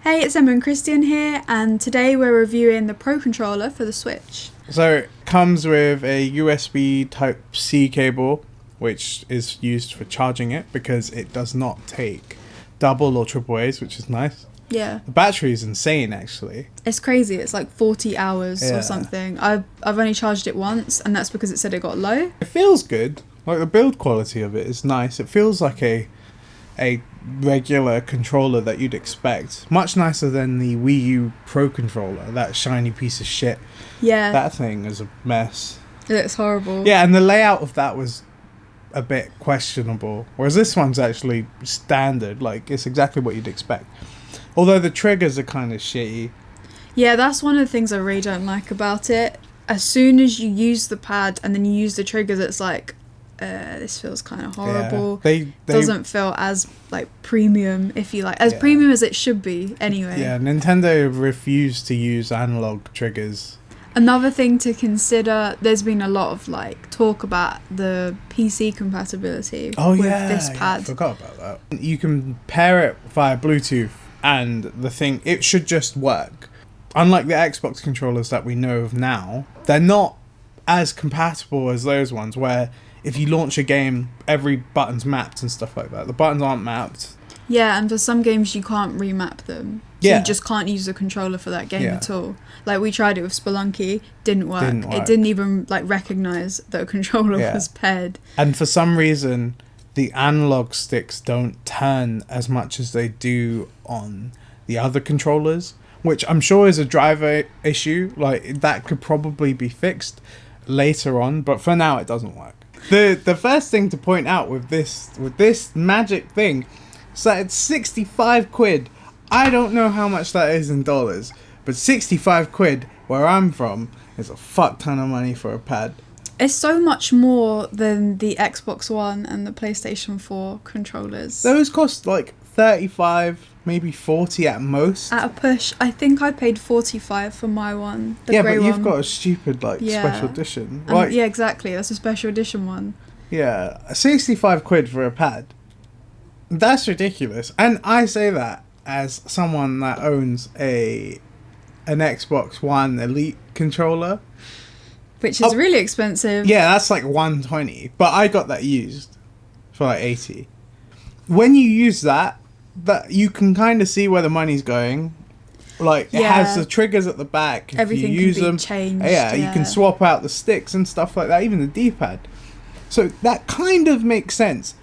Hey, it's Emma and Christian here, and today we're reviewing the Pro Controller for the Switch. So it comes with a USB Type-C cable, which is used for charging it because it does not take double or triple A's, which is nice. Yeah. The battery is insane, actually. It's crazy. It's like 40 hours Yeah. or something. I've only charged it once, and that's because it said it got low. It feels good. Like, the build quality of it is nice. It feels like a regular controller that you'd expect. Much nicer than the Wii U Pro Controller, that shiny piece of shit. Yeah. That thing is a mess. It looks horrible. Yeah, and the layout of that was a bit questionable, whereas this one's actually standard. Like, it's exactly what you'd expect. Although the triggers are kind of shitty. Yeah, that's one of the things I really don't like about it. As soon as you use the pad and then you use the triggers, it's like, this feels kind of horrible. Yeah, they doesn't feel as like premium, if you like, as premium as it should be anyway. Yeah, Nintendo refused to use analog triggers. Another thing to consider, there's been a lot of like talk about the PC compatibility with this pad. I forgot about that. You can pair it via Bluetooth and the thing, it should just work. Unlike the Xbox controllers that we know of now, they're not as compatible as those ones where if you launch a game, every button's mapped and stuff like that. The buttons aren't mapped. Yeah, and for some games you can't remap them. So you just can't use the controller for that game at all. Like, we tried it with Spelunky, didn't work. It didn't even like recognise that a controller was paired. And for some reason, the analog sticks don't turn as much as they do on the other controllers, which I'm sure is a driver issue. Like, that could probably be fixed later on, but for now it doesn't work. The first thing to point out with this magic thing is that it's 65 quid. I don't know how much that is in dollars, but 65 quid where I'm from is a fuck ton of money for a pad. It's so much more than the Xbox One and the PlayStation 4 controllers. Those cost like 35, maybe 40 at most. At a push, I think I paid 45 for my one. The yeah, grey but you've one. got a stupid special edition. And yeah, exactly. That's a special edition one. Yeah, 65 quid for a pad. That's ridiculous. And I say that as someone that owns an Xbox One Elite controller. Which is really expensive. Yeah, that's like 120. But I got that used for like 80. When you use that you can kind of see where the money's going. Like, it has the triggers at the back. If everything you use can be them, changed. yeah, you can swap out the sticks and stuff like that, even the D-pad. So that kind of makes sense.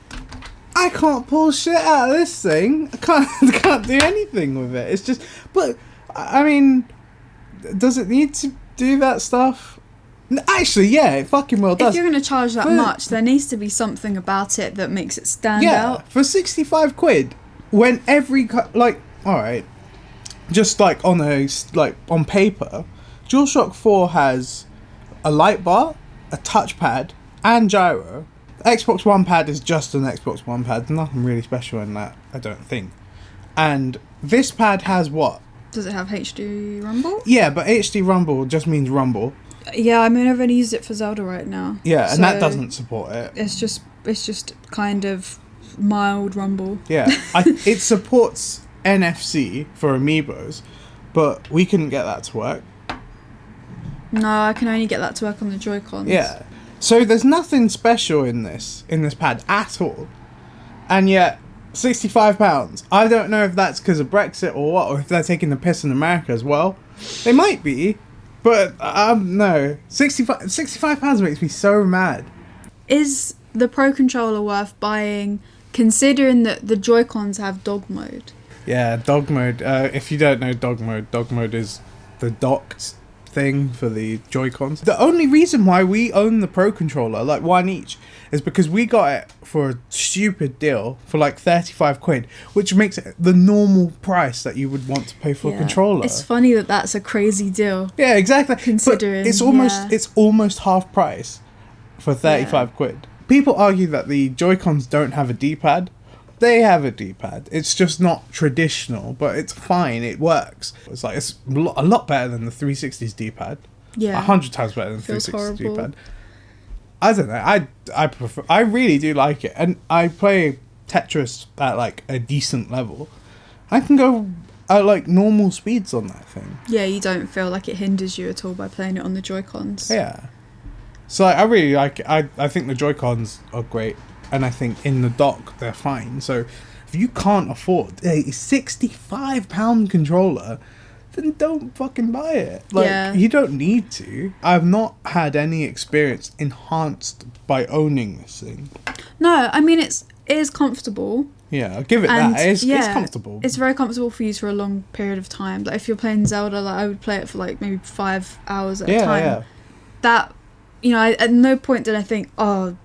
I can't pull shit out of this thing. I can't do anything with it. It's just, but I mean, does it need to do that stuff? Actually, yeah, it fucking well does. If you're going to charge that much, there needs to be something about it that makes it stand out. For 65 quid, when every alright, just like on paper, DualShock 4 has a light bar, a touchpad, and gyro. Xbox One pad is just an Xbox One pad. There's nothing really special in that, I don't think. And this pad has what? Does it have HD rumble? Yeah, but HD rumble just means rumble. Yeah, I mean, I've only used it for Zelda right now. Yeah, and that doesn't support it. It's just kind of mild rumble. Yeah, it supports NFC for amiibos, but we couldn't get that to work. No, I can only get that to work on the Joy-Cons. Yeah, so there's nothing special in this pad at all, and yet £65. I don't know if that's because of Brexit or what, or if they're taking the piss in America as well. They might be, but no, £65 makes me so mad. Is the Pro Controller worth buying, considering that the Joy-Cons have dog mode? Yeah, dog mode. If you don't know dog mode is the docked thing for the Joy-Cons. The only reason why we own the Pro Controller, like one each, is because we got it for a stupid deal for like 35 quid, which makes it the normal price that you would want to pay for a controller. It's funny that that's a crazy deal. Yeah, exactly. Considering, but it's almost half price for 35 quid. People argue that the Joy-Cons don't have a D-pad. They have a D-pad. It's just not traditional, but it's fine. It works. It's a lot better than the 360's D-pad. Yeah. 100 times better than the 360's horrible. D-pad. I don't know. I prefer. I really do like it, and I play Tetris at like a decent level. I can go like normal speeds on that thing. Yeah, you don't feel like it hinders you at all by playing it on the Joy-Cons. Yeah. So I really like it. I think the Joy-Cons are great, and I think in the dock they're fine. So if you can't afford a £65 controller, then don't fucking buy it. Like, you don't need to. I've not had any experience enhanced by owning this thing. No, I mean, it is comfortable. Yeah, I'll give it that. It's comfortable. It's very comfortable for you for a long period of time. Like, if you're playing Zelda, like, I would play it for, like, maybe 5 hours at a time. Yeah. That, you know, at no point did I think, oh,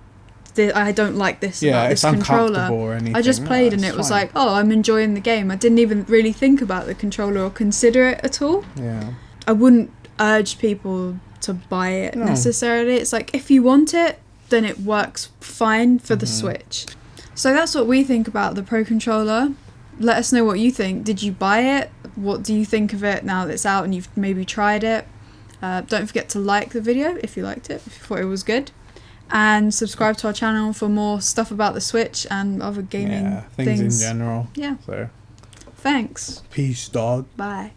I don't like this about this controller. Or anything. I just played and it was like, oh, I'm enjoying the game. I didn't even really think about the controller or consider it at all. Yeah. I wouldn't urge people to buy it necessarily. It's like, if you want it, then it works fine for the Switch. So that's what we think about the Pro Controller. Let us know what you think. Did you buy it? What do you think of it now that it's out and you've maybe tried it? Don't forget to like the video if you liked it, if you thought it was good. And subscribe to our channel for more stuff about the Switch and other gaming things in general. Yeah. So, thanks. Peace, dog. Bye.